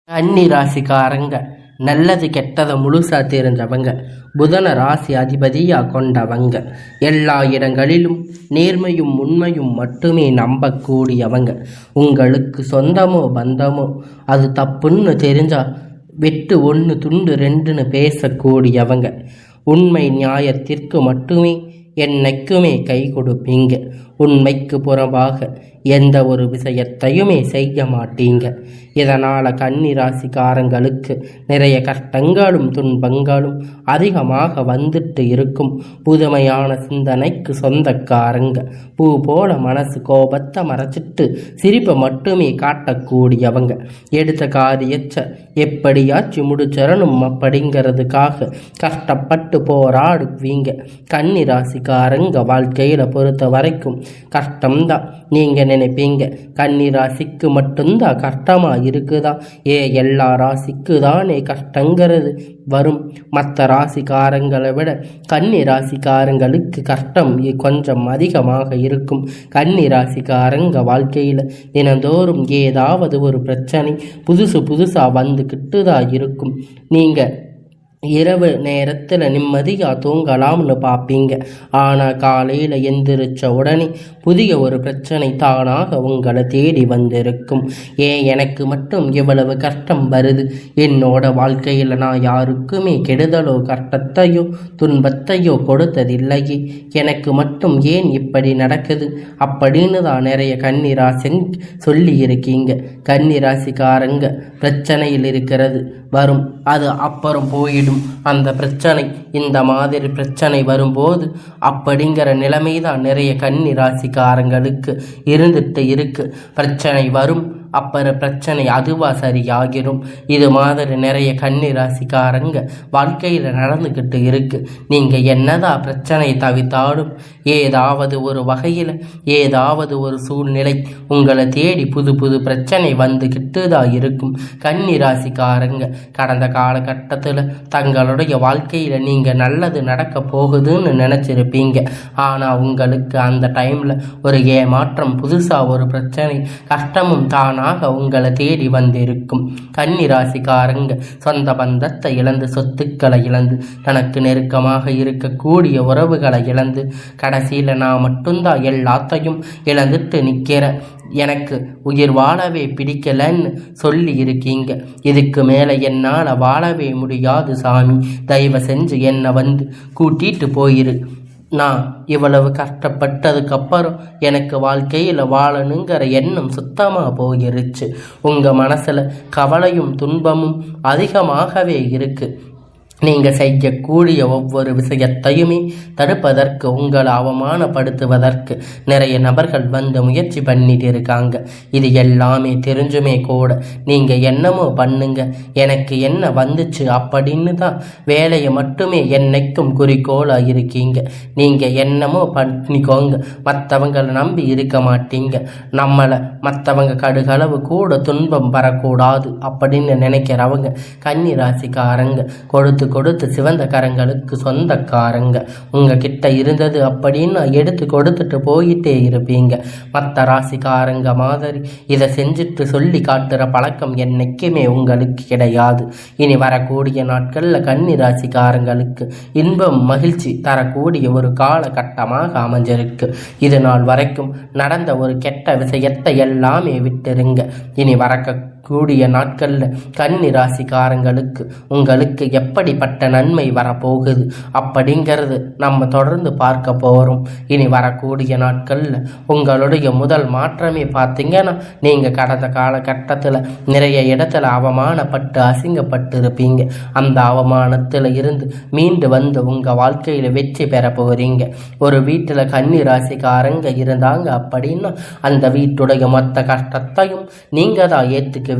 கன்னி ராசிக்காரங்க நல்லது கெட்டதை முழுசா தெரிஞ்சவங்க, புதன ராசி அதிபதியா கொண்டவங்க, எல்லா இடங்களிலும் நேர்மையும் உண்மையும் மட்டுமே நம்பக்கூடியவங்க. உங்களுக்கு சொந்தமோ பந்தமோ அது தப்புன்னு தெரிஞ்சா வெட்டு ஒன்று துண்டு ரெண்டுன்னு பேசக்கூடியவங்க. உண்மை நியாயத்திற்கு மட்டுமே என்னைக்குமே கை கொடுப்பீங்க. உண்மைக்கு புறம்பாக எந்த ஒரு விஷயத்தையுமே செய்ய மாட்டீங்க. இதனால் கன்னி ராசிக்காரங்களுக்கு நிறைய கஷ்டங்களும் துன்பங்களும் அதிகமாக வந்துட்டு இருக்கும். புதுமையான சிந்தனைக்கு சொந்தக்காரங்க. பூ போல மனசு கோபத்தை மறைச்சிட்டு சிரிப்பை மட்டுமே காட்டக்கூடியவங்க. எடுத்த காரியத்தை எப்படியாச்சும் முடிச்சிடணும் அப்படிங்கிறதுக்காக கஷ்டப்பட்டு போராடுவீங்க. கன்னி ராசிக்காரங்க வாழ்க்கையில் பொறுத்த வரைக்கும் கஷ்டம்தான் நீங்கள் நினைப்பீங்க. கன்னி ராசிக்கு மட்டும்தான் கஷ்டமாக இருக்குதா? எல்லா ராசிக்கு தானே கஷ்டங்கிறது வரும். மற்ற ராசிக்காரங்களை விட கன்னி ராசிக்காரங்களுக்கு கஷ்டம் கொஞ்சம் அதிகமாக இருக்கும். கன்னி ராசிக்காரங்க வாழ்க்கையில் தினந்தோறும் ஏதாவது ஒரு பிரச்சனை புதுசாக வந்துக்கிட்டு தான் இருக்கும். நீங்கள் இரவு நேரத்தில் நிம்மதியாக தூங்கலாம்னு பார்ப்பீங்க. ஆனால் காலையில் எந்திரிச்ச உடனே புதிய ஒரு பிரச்சனை தானாக உங்களை தேடி வந்திருக்கும். எனக்கு மட்டும் இவ்வளவு கஷ்டம் வருது? என்னோட வாழ்க்கையில் நான் யாருக்குமே கெடுதலோ கஷ்டத்தையோ துன்பத்தையோ கொடுத்ததில்லையே, எனக்கு மட்டும் ஏன் இப்படி நடக்குது அப்படின்னு தான் நிறைய கன்னிராசி சொல்லி இருக்கீங்க. கன்னிராசிக்காரங்க பிரச்சனையில் இருக்கிறது வரும், அது அப்புறம் போயிடும். அந்த பிரச்சனை இந்த மாதிரி பிரச்சனை வரும்போது அப்படிங்கிற நிலைமை தான் நிறைய கன்னி ராசிக்காரங்களுக்கு இருந்துட்டு இருக்கு. பிரச்சனை வரும், அப்புறம் பிரச்சனை அதுவாக சரியாகிரும். இது மாதிரி நிறைய கன்னி ராசிக்காரங்க வாழ்க்கையில் நடந்துக்கிட்டு இருக்கு. நீங்கள் என்னதான் பிரச்சனை தவிர்த்தாலும் ஏதாவது ஒரு வகையில் ஏதாவது ஒரு சூழ்நிலை உங்களை தேடி புது பிரச்சனை வந்துக்கிட்டு தான் இருக்கும். கன்னி ராசிக்காரங்க கடந்த காலகட்டத்தில் தங்களுடைய வாழ்க்கையில் நீங்கள் நல்லது நடக்க போகுதுன்னு நினச்சிருப்பீங்க. ஆனால் உங்களுக்கு அந்த டைமில் ஒரு ஏமாற்றம், புதுசாக ஒரு பிரச்சனை, கஷ்டமும் தானாக உங்களை தேடி வந்திருக்கும். கன்னி ராசிக்காரங்க சொந்த பந்தத்தை இழந்து, சொத்துக்களை இழந்து, தனக்கு நெருக்கமாக இருக்கக்கூடிய உறவுகளை இழந்து, கடைசியில் நான் மட்டும்தான் எல்லாத்தையும் இழந்துட்டு நிற்கிறேன், எனக்கு உயிர் வாழவே பிடிக்கலன்னு சொல்லி இருக்கீங்க. இதுக்கு மேலே என்னால் வாழவே முடியாது சாமி, தயவு செஞ்சு என்னை வந்து கூட்டிட்டு போயிரு. நான் இவ்வளவு கஷ்டப்பட்டதுக்கப்புறம் எனக்கு வாழ்க்கையில் வாழணுங்கிற எண்ணம் சுத்தமாக போயிருச்சு. உங்கள் மனசில் கவலையும் துன்பமும் அதிகமாகவே இருக்குது. நீங்கள் செய்யக்கூடிய ஒவ்வொரு விஷயத்தையுமே தடுப்பதற்கு, உங்களை அவமானப்படுத்துவதற்கு நிறைய நபர்கள் வந்து முயற்சி பண்ணிட்டு இருக்காங்க. இது எல்லாமே தெரிஞ்சுமே கூட நீங்கள் என்னமோ பண்ணுங்க, எனக்கு என்ன வந்துச்சு அப்படின்னு தான் வேலையை மட்டுமே என்னைக்கும் குறிக்கோளாக இருக்கீங்க. நீங்கள் என்னமோ பண்ணிக்கோங்க, மற்றவங்களை நம்பி இருக்க மாட்டீங்க. நம்மளை மற்றவங்க கடுகளவு கூட துன்பம் வரக்கூடாது அப்படின்னு நினைக்கிறவங்க கன்னி ராசிக்காரங்க கொடுத்து சிவந்த கரங்களுக்கு சொந்தக்காரங்க. உங்ககிட்ட இருந்தது அப்படின்னு எடுத்து கொடுத்துட்டு போயிட்டே இருப்பீங்க. மற்ற ராசிக்காரங்க மாதிரி இதை செஞ்சுட்டு சொல்லி காட்டுற பழக்கம் என்னைக்குமே உங்களுக்கு கிடையாது. இனி வரக்கூடிய நாட்களில் கன்னி ராசிக்காரங்களுக்கு இன்பம் மகிழ்ச்சி தரக்கூடிய ஒரு காலகட்டமாக அமைஞ்சிருக்கு. இது நாள் வரைக்கும் நடந்த ஒரு கெட்ட விஷயத்தை எல்லாமே விட்டுருங்க. இனி வரக்கூடிய நாட்களில் கன்னி ராசிக்காரங்களுக்கு உங்களுக்கு எப்படிப்பட்ட நன்மை வரப்போகுது அப்படிங்கிறது நம்ம தொடர்ந்து பார்க்க போகிறோம். இனி வரக்கூடிய நாட்களில் உங்களுடைய முதல் மாற்றமே பார்த்தீங்கன்னா, நீங்கள் கடந்த காலகட்டத்தில் நிறைய இடத்துல அவமானப்பட்டு அசிங்கப்பட்டு இருப்பீங்க. அந்த அவமானத்தில் இருந்து மீண்டு வந்து உங்கள் வாழ்க்கையில் வெற்றி பெற போகிறீங்க. ஒரு வீட்டில் கன்னி ராசிக்காரங்க இருந்தாங்க அப்படின்னா அந்த வீட்டுடைய மொத்த கஷ்டத்தையும் நீங்கள் தான் ஏற்றுக்குவீங்க.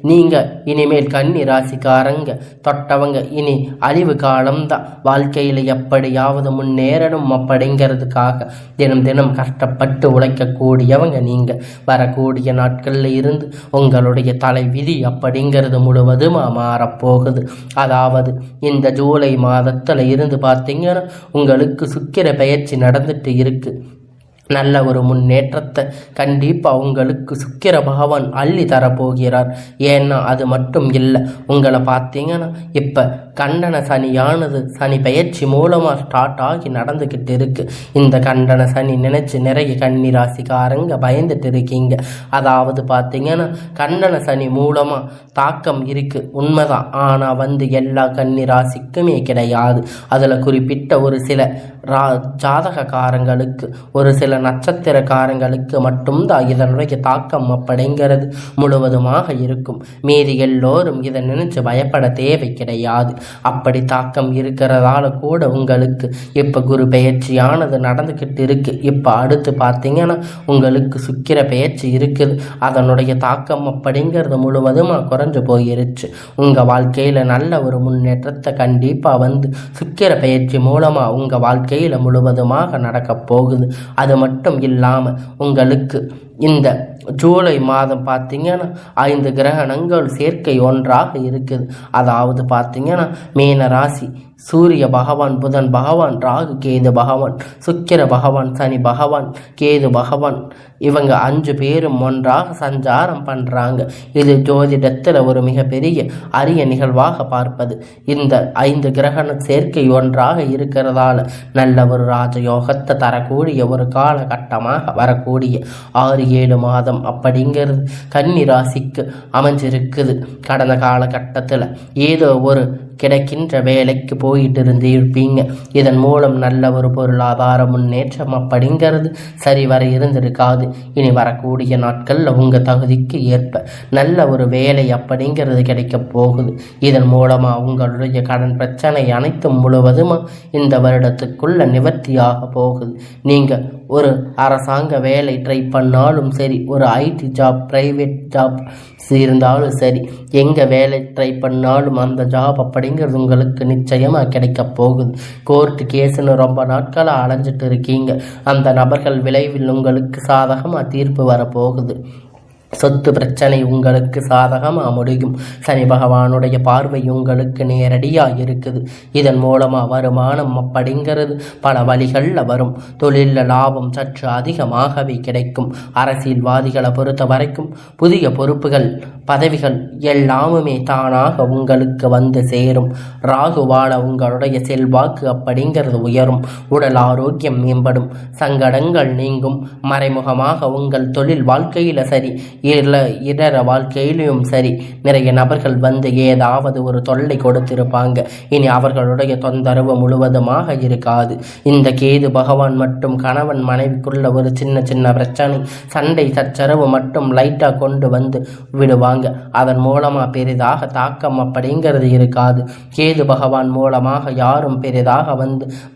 நீங்கள் இனிமேல் கன்னி ராசிக்காரங்க தொட்டவங்க இனி அழிவு காலம்தான். வாழ்க்கையில் எப்படியாவது முன்னேறணும் அப்படிங்கிறதுக்காக தினம் கஷ்டப்பட்டு உழைக்கக்கூடியவங்க நீங்கள். வரக்கூடிய நாட்களில் இருந்து உங்களுடைய தலை விதி அப்படிங்கிறது முழுவதுமாக மாறப்போகுது. அதாவது இந்த ஜூலை மாதத்தில் இருந்து பார்த்தீங்கன்னா உங்களுக்கு சுக்கிர பெயர்ச்சி நடந்துட்டு இருக்கு. நல்ல ஒரு முன்னேற்றத்தை கண்டிப்பாக உங்களுக்கு சுக்கிர பகவான் அள்ளி தரப்போகிறார். ஏன்னா அது மட்டும் இல்லை, உங்களை பார்த்தீங்கன்னா இப்போ கண்டன சனியானது சனி பயிற்சி மூலமாக ஸ்டார்ட் ஆகி நடந்துக்கிட்டு இருக்கு. இந்த கண்டன சனி நினைச்சு நிறைய கன்னி ராசிக்காரங்க பயந்துட்டு இருக்கீங்க. அதாவது பார்த்தீங்கன்னா கண்டன சனி மூலமாக தாக்கம் இருக்குது உண்மைதான். ஆனால் எல்லா கன்னி ராசிக்குமே கிடையாது. அதில் குறிப்பிட்ட ஒரு சில ஜாதகக்காரங்களுக்கு ஒரு சில நட்சத்திரக்காரங்களுக்கு மட்டும்தான் இதனுடைய தாக்கம் அப்படிங்கிறது முழுவதுமாக இருக்கும். மீதி எல்லோரும் இதை நினைச்சு பயப்பட தேவை கிடையாது. அப்படி தாக்கம் இருக்கிறதால கூட உங்களுக்கு இப்போ குரு பெயர்ச்சியானது நடந்துக்கிட்டு இருக்கு. இப்போ அடுத்து பார்த்தீங்கன்னா உங்களுக்கு சுக்கிர பெயர்ச்சி இருக்குது. அதனுடைய தாக்கம் அப்படிங்கிறது முழுவதுமாக குறைஞ்சு போயிருச்சு. உங்கள் வாழ்க்கையில் நல்ல ஒரு முன்னேற்றத்தை கண்டிப்பாக சுக்கிர பெயர்ச்சி மூலமாக உங்கள் வாழ்க்கையில் முழுவதுமாக நடக்க போகுது. அது மட்டும் இல்லாமல் உங்களுக்கு இந்த ஜூலை மாதம் பார்த்தீங்கன்னா 5 கிரகணங்கள் சேர்க்கை ஒன்றாக இருக்குது. அதாவது பார்த்தீங்கன்னா மீன ராசி சூரிய பகவான், புதன் பகவான், ராகு கேது பகவான், சுக்கிர பகவான், சனி பகவான், கேது பகவான், இவங்க 5 பேரும் ஒன்றாக சஞ்சாரம் பண்ணுறாங்க. இது ஜோதிடத்தில் ஒரு மிகப்பெரிய அரிய நிகழ்வாக பார்ப்பது. இந்த 5 கிரகண சேர்க்கை ஒன்றாக இருக்கிறதால நல்ல ஒரு ராஜயோகத்தை தரக்கூடிய ஒரு காலகட்டமாக வரக்கூடிய 6-7 மாதம் அப்படிங்கிறது கன்னி ராசிக்கு அமைஞ்சிருக்குது. கடந்த காலகட்டத்தில் ஏதோ ஒரு கிடைக்கின்ற வேலைக்கு போயிட்டு இருப்பீங்க. இதன் மூலம் நல்ல ஒரு பொருளாதார முன்னேற்றம் அப்படிங்கிறது சரிவர இருந்திருக்காது. இனி வரக்கூடிய நாட்களில் உங்கள் தகுதிக்கு ஏற்ப நல்ல ஒரு வேலை அப்படிங்கிறது கிடைக்க போகுது. இதன் மூலமாக உங்களுடைய கடன் பிரச்சனை அனைத்தும் முழுவதுமாக இந்த வருடத்துக்குள்ள நிவர்த்தியாக போகுது. நீங்கள் ஒரு அரசாங்க வேலை ட்ரை பண்ணாலும் சரி, ஒரு ஐடி ஜாப், ப்ரைவேட் ஜாப் இருந்தாலும் சரி, எங்கே வேலை ட்ரை பண்ணாலும் அந்த ஜாப் அப்படிங்கிறது உங்களுக்கு நிச்சயமாக கிடைக்க போகுது. கோர்ட்டு கேஸுன்னு ரொம்ப நாட்களாக அலைஞ்சிட்டு இருக்கீங்க. அந்த நபர்கள் விளைவில் உங்களுக்கு சாதகமாக தீர்ப்பு வரப்போகுது. சொத்து பிரச்சனை உங்களுக்கு சாதகமாக முடியும். சனி பகவானுடைய பார்வை உங்களுக்கு நேரடியாக இருக்குது. இதன் மூலமாக வருமானம் அப்படிங்கிறது பல வழிகளில் வரும். தொழிலில் லாபம் சற்று அதிகமாகவே கிடைக்கும். அரசியல்வாதிகளை பொறுத்த வரைக்கும் புதிய பொறுப்புகள், பதவிகள் எல்லாமுமே தானாக உங்களுக்கு சேரும். ராகுவால உங்களுடைய செல்வாக்கு அப்படிங்கிறது உயரும். உடல் ஆரோக்கியம் மேம்படும். சங்கடங்கள் நீங்கும். மறைமுகமாக உங்கள் தொழில் வாழ்க்கையில் சரி, இதர வாழ்க்கையிலும் சரி, நிறைய நபர்கள் ஏதாவது ஒரு தொல்லை கொடுத்திருப்பாங்க. இனி அவர்களுடைய தொந்தரவு முழுவதுமாக இருக்காது. இந்த கேது பகவான் மட்டும் கணவன் மனைவிக்குள்ள ஒரு சின்ன சின்ன பிரச்சனை, சண்டை சச்சரவு மட்டும் லைட்டாக கொண்டு விடுவாங்க. அதன் மூலமாக பெரிதாக தாக்கம் அப்படிங்கிறது இருக்காது. கேது பகவான் மூலமாக யாரும் பெரிதாக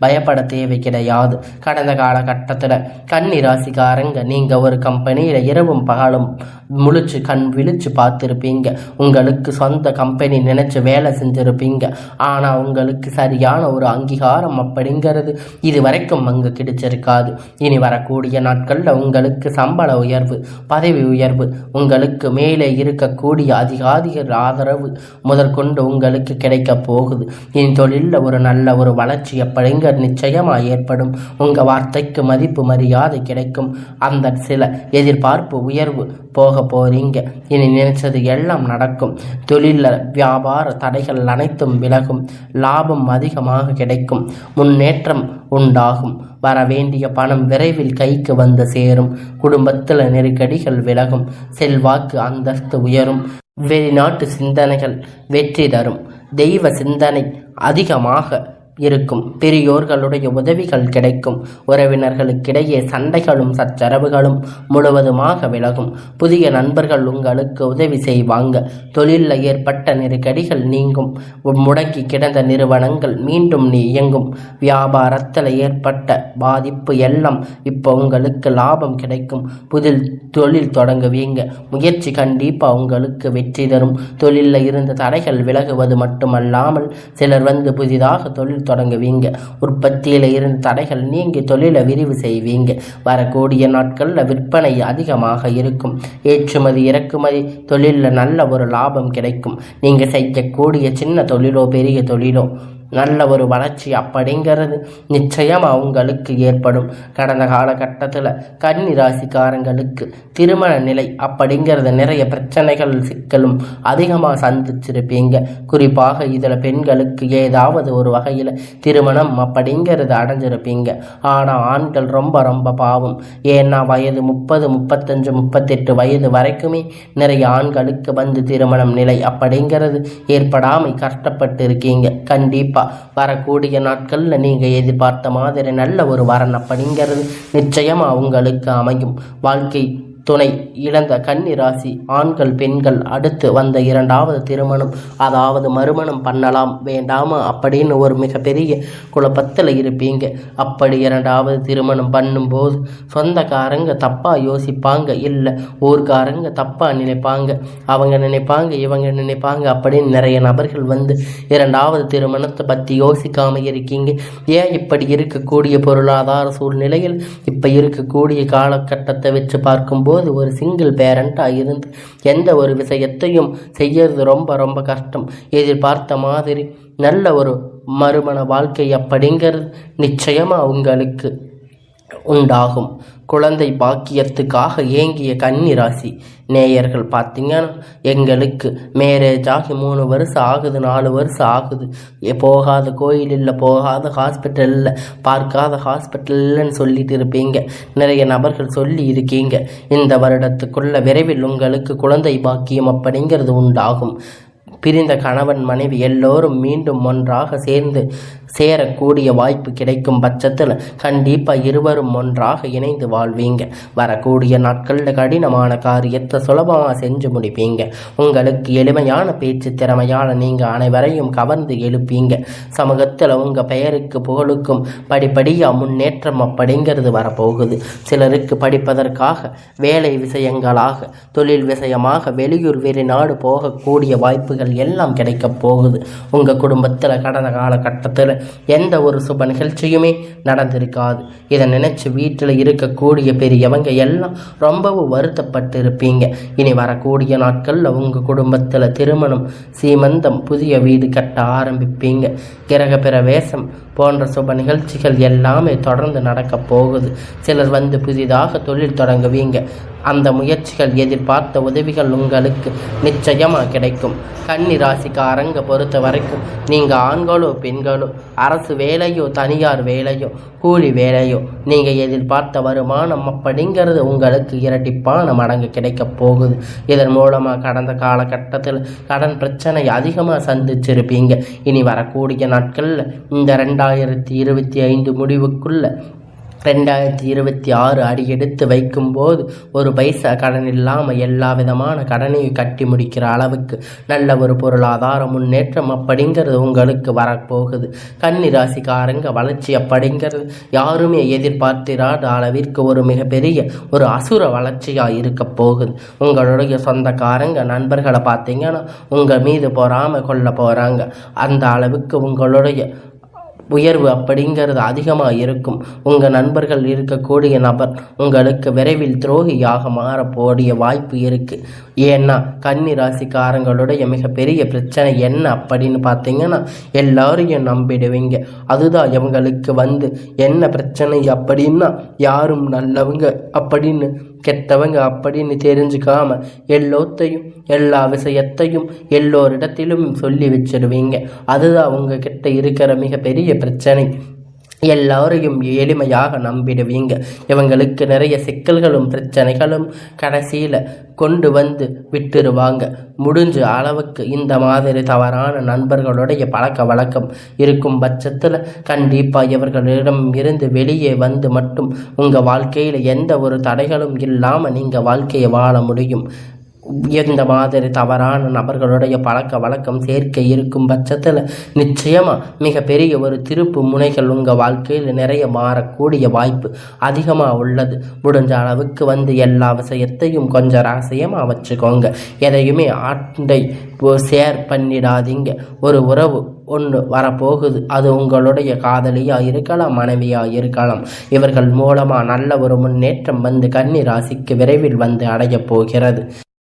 பயப்பட தேவை கிடையாது. கடந்த காலகட்டத்தில் கன்னி ராசிக்காரங்க நீங்கள் ஒரு கம்பெனியில் இரவும் பகலும் முழிச்சு கண் விழிச்சு பார்த்துருப்பீங்க. உங்களுக்கு சொந்த கம்பெனி நினைச்சு வேலை செஞ்சிருப்பீங்க. ஆனால் உங்களுக்கு சரியான ஒரு அங்கீகாரம் அப்படிங்கிறது இது வரைக்கும் அங்கு கிடைச்சிருக்காது. இனி வரக்கூடிய நாட்களில் உங்களுக்கு சம்பள உயர்வு, பதவி உயர்வு, உங்களுக்கு மேலே இருக்கக்கூடிய அதிகாரிகள் ஆதரவு முதற்கொண்டு உங்களுக்கு கிடைக்க போகுது. இனி தொழிலில் ஒரு நல்ல ஒரு வளர்ச்சி அப்படிங்கிறது நிச்சயமாக ஏற்படும். உங்கள் வார்த்தைக்கு மதிப்பு மரியாதை கிடைக்கும். அந்த சில எதிர்பார்ப்பு உயர்வு போக போறீங்க. இனி நினைச்சது எல்லாம் நடக்கும். தொழில வியாபார தடைகள் அனைத்தும் விலகும். லாபம் அதிகமாக கிடைக்கும். முன்னேற்றம் உண்டாகும். வர வேண்டிய பணம் விரைவில் கைக்கு சேரும். குடும்பத்தில் நெருக்கடிகள் விலகும். செல்வாக்கு அந்தஸ்து உயரும். வெளிநாட்டு சிந்தனைகள் வெற்றி தரும். தெய்வ சிந்தனை அதிகமாக இருக்கும். பெரியோர்களுடைய உதவிகள் கிடைக்கும். உறவினர்களுக்கிடையே சண்டைகளும் சச்சரவுகளும் முழுவதுமாக விலகும். புதிய நண்பர்கள் உங்களுக்கு உதவி செய்வாங்க. தொழிலில் ஏற்பட்ட நெருக்கடிகள் நீங்கும். முடங்கி கிடந்த நிறுவனங்கள் மீண்டும் இயங்கும். வியாபாரத்தில் ஏற்பட்ட பாதிப்பு எல்லாம் இப்போ உங்களுக்கு லாபம் கிடைக்கும். புதில் தொழில் தொடங்குவீங்க. முயற்சி கண்டிப்பாக உங்களுக்கு வெற்றி தரும். தொழிலில் இருந்த தடைகள் விலகுவது மட்டுமல்லாமல் சிலர் புதிதாக தொழில் தொடங்குவீங்க. உற்பத்தியில் இருந்து தடைகள் நீங்கி தொழிலை விரிவு செய்வீங்க. வரக்கூடிய நாட்களில் விற்பனை அதிகமாக இருக்கும். ஏற்றுமதி இறக்குமதி தொழிலில் நல்ல ஒரு லாபம் கிடைக்கும். நீங்கள் செய்யக்கூடிய சின்ன தொழிலோ பெரிய தொழிலோ நல்ல ஒரு வளர்ச்சி அப்படிங்கிறது நிச்சயம் அவங்களுக்கு ஏற்படும். கடந்த காலகட்டத்தில் கன்னி ராசிக்காரங்களுக்கு திருமண நிலை அப்படிங்கிறது நிறைய பிரச்சனைகள் சிக்கலும் அதிகமாக சந்திச்சிருப்பீங்க. குறிப்பாக இதில் பெண்களுக்கு ஏதாவது ஒரு வகையில் திருமணம் அப்படிங்கிறது அடைஞ்சிருப்பீங்க. ஆனால் ஆண்கள் ரொம்ப ரொம்ப பாவம். ஏன்னா வயது 30, 35, 38 வயது வரைக்குமே நிறைய ஆண்களுக்கு வந்து திருமணம் நிலை அப்படிங்கிறது ஏற்படாமல் கஷ்டப்பட்டு இருக்கீங்க. கண்டிப்பாக வரக்கூடிய நாட்களில் நீங்கள் எதிர்பார்த்த மாதிரி நல்ல ஒரு வரன் அப்படிங்கிறது நிச்சயமாக உங்களுக்கு அமையும். வாழ்க்கை துணை இழந்த கன்னி ராசி ஆண்கள் பெண்கள் அடுத்து வந்த 2வது திருமணம் அதாவது மறுமணம் பண்ணலாம் வேண்டாமா அப்படின்னு ஒரு மிகப்பெரிய குழப்பத்தில் இருப்பீங்க. அப்படி 2வது திருமணம் பண்ணும்போது சொந்தக்காரங்க தப்பாக யோசிப்பாங்க, இல்லை ஊர்காரங்க தப்பாக நினைப்பாங்க, அவங்க நினைப்பாங்க இவங்க நினைப்பாங்க அப்படின்னு நிறைய நபர்கள் வந்து 2வது திருமணத்தை பற்றி யோசிக்காமல் இருக்கீங்க. ஏன் இப்படி இருக்கக்கூடிய பொருளாதார சூழ்நிலையில் இப்போ இருக்கக்கூடிய காலகட்டத்தை வச்சு பார்க்கும்போது ஒரு சிங்கிள் பேரண்டாக இருந்து எந்த ஒரு விஷயத்தையும் செய்யறது ரொம்ப ரொம்ப கஷ்டம். எதிர்பார்த்த மாதிரி நல்ல ஒரு மறுமண வாழ்க்கை அப்படிங்கிறது நிச்சயமாக உங்களுக்கு உண்டாகும். குழந்தை பாக்கியத்துக்காக ஏங்கிய கன்னி ராசி நேயர்கள் பார்த்தீங்கன்னா, எங்களுக்கு மேரேஜ் ஆகி 3 வருஷம் ஆகுது, 4 வருஷம் ஆகுது, போகாத கோயில் இல்லை, போகாத ஹாஸ்பிட்டல் இல்லை, பார்க்காத ஹாஸ்பிட்டல் இல்லைன்னு சொல்லிட்டு இருப்பீங்க. நிறைய நபர்கள் சொல்லி இருக்கீங்க. இந்த வருடத்துக்குள்ள விரைவில் உங்களுக்கு குழந்தை பாக்கியம் அப்படிங்கிறது உண்டாகும். பிரிந்த கணவன் மனைவி எல்லோரும் மீண்டும் ஒன்றாக சேரக்கூடிய வாய்ப்பு கிடைக்கும் பட்சத்தில் கண்டிப்பாக இருவரும் ஒன்றாக இணைந்து வாழ்வீங்க. வரக்கூடிய நாட்களில் கடினமான காரியத்தை சுலபமாக செஞ்சு முடிப்பீங்க. உங்களுக்கு எளிமையான பேச்சு திறமையான நீங்கள் அனைவரையும் கவர்ந்து எழுப்பீங்க. சமூகத்தில் உங்கள் பெயருக்கு புகழுக்கும் படிப்படியாக முன்னேற்றம் அப்படிங்கிறது வரப்போகுது. சிலருக்கு படிப்பதற்காக வேலை விஷயங்களாக தொழில் விஷயமாக வெளியூர் வெளிநாடு போகக்கூடிய வாய்ப்புகள் எல்லாம் கிடைக்கப் போகுது. உங்கள் குடும்பத்தில் கடந்த காலகட்டத்தில் எந்த ஒரு சுப நிகழ்ச்சியுமே நடந்திருக்காது. இதை நினைச்சு வீட்டில் இருக்கக்கூடிய பெரியவங்க எல்லாம் ரொம்பவும் வருத்தப்பட்டு இருப்பீங்க. இனி வரக்கூடிய நாட்களில் உங்கள் குடும்பத்தில் திருமணம், சீமந்தம், புதிய வீடு கட்ட ஆரம்பிப்பீங்க. கிரக பிரவேசம் போன்ற சுப நிகழ்ச்சிகள் எல்லாமே தொடர்ந்து நடக்க போகுது. சிலர் வந்து புதிதாக தொழில் தொடங்குவீங்க. அந்த முயற்சிகள் எதிர்பார்த்த உதவிகள் உங்களுக்கு நிச்சயமாக கிடைக்கும். கன்னி ராசிக்காரங்க பொறுத்த வரைக்கும் நீங்கள் ஆண்களோ பெண்களோ, அரசு வேலையோ தனியார் வேலையோ கூலி வேலையோ, நீங்கள் எதிர்பார்த்த வருமானம் அப்படிங்கிறது உங்களுக்கு இரட்டிப்பான மடங்கு கிடைக்க போகுது. இதன் மூலமாக கடந்த காலகட்டத்தில் கடன் பிரச்சனை அதிகமாக சந்திச்சிருப்பீங்க. இனி வரக்கூடிய நாட்களில் இந்த 2025 முடிவுக்குள்ள 2026 அடியெடுத்து வைக்கும்போது ஒரு பைசா கடன் இல்லாமல் எல்லா விதமான கடனையும் கட்டி முடிக்கிற அளவுக்கு நல்ல ஒரு பொருளாதார முன்னேற்றம் அப்படிங்கிறது உங்களுக்கு வரப்போகுது. கன்னி ராசிக்காரங்க வளர்ச்சி அப்படிங்கிறது யாருமே எதிர்பார்த்திராத அளவிற்கு ஒரு மிகப்பெரிய ஒரு அசுர வளர்ச்சியாக இருக்க போகுது. உங்களுடைய சொந்தக்காரங்க நண்பர்களை பார்த்தீங்கன்னா உங்கள் மீது பொறாமல் கொள்ள போகிறாங்க. அந்த அளவுக்கு உங்களுடைய உயர்வு அப்படிங்கிறது அதிகமாக இருக்கும். உங்கள் நண்பர்கள் இருக்கக்கூடிய நபர் உங்களுக்கு விரைவில் துரோகியாக மாறக்கூடிய வாய்ப்பு இருக்குது. ஏன்னா கன்னி ராசிக்காரங்களுடைய மிகப்பெரிய பிரச்சனை என்ன அப்படின்னு பார்த்தீங்கன்னா, எல்லாரையும் நம்பிடுவீங்க. அதுதான் இவங்களுக்கு வந்து என்ன பிரச்சனை அப்படின்னா, யாரும் நல்லவங்க அப்படின்னு கெட்டவங்க அப்படின்னு தெரிஞ்சுக்காம எல்லா விஷயத்தையும் எல்லோரிடத்திலும் சொல்லி வச்சிருவீங்க. அதுதான் உங்ககிட்ட இருக்கிற மிகப்பெரிய பிரச்சனை. எல்லாரையும் எளிமையாக நம்பிடுவீங்க. இவங்களுக்கு நிறைய சிக்கல்களும் பிரச்சனைகளும் கடைசியில் கொண்டு வந்து விட்டுருவாங்க. முடிஞ்ச அளவுக்கு இந்த மாதிரி தவறான நண்பர்களுடைய பழக்க வழக்கம் இருக்கும் பட்சத்தில் கண்டிப்பாக இவர்களிடம் இருந்து வெளியே வந்து மட்டும் உங்கள் வாழ்க்கையில் எந்த ஒரு தடைகளும் இல்லாமல் நீங்கள் வாழ்க்கையை வாழ முடியும். எந்த மாதிரி தவறான நபர்களுடைய பழக்க வழக்கம் சேர்க்கை இருக்கும் பட்சத்தில் நிச்சயமாக மிகப்பெரிய ஒரு திருப்பு முனைகள் உங்கள் வாழ்க்கையில் நிறைய மாறக்கூடிய வாய்ப்பு அதிகமாக உள்ளது. முடிஞ்ச அளவுக்கு வந்து எல்லா விஷயத்தையும் கொஞ்சம் ரகசியமாக வச்சுக்கோங்க. எதையுமே ஆண்டை ஷேர் பண்ணிடாதீங்க. ஒரு உறவு ஒன்று வரப்போகுது. அது உங்களுடைய காதலியாக இருக்கலாம், மனைவியாக இருக்கலாம். இவர்கள் மூலமாக நல்ல ஒரு முன்னேற்றம் வந்து கன்னி ராசிக்கு விரைவில் வந்து அடைய போகிறது.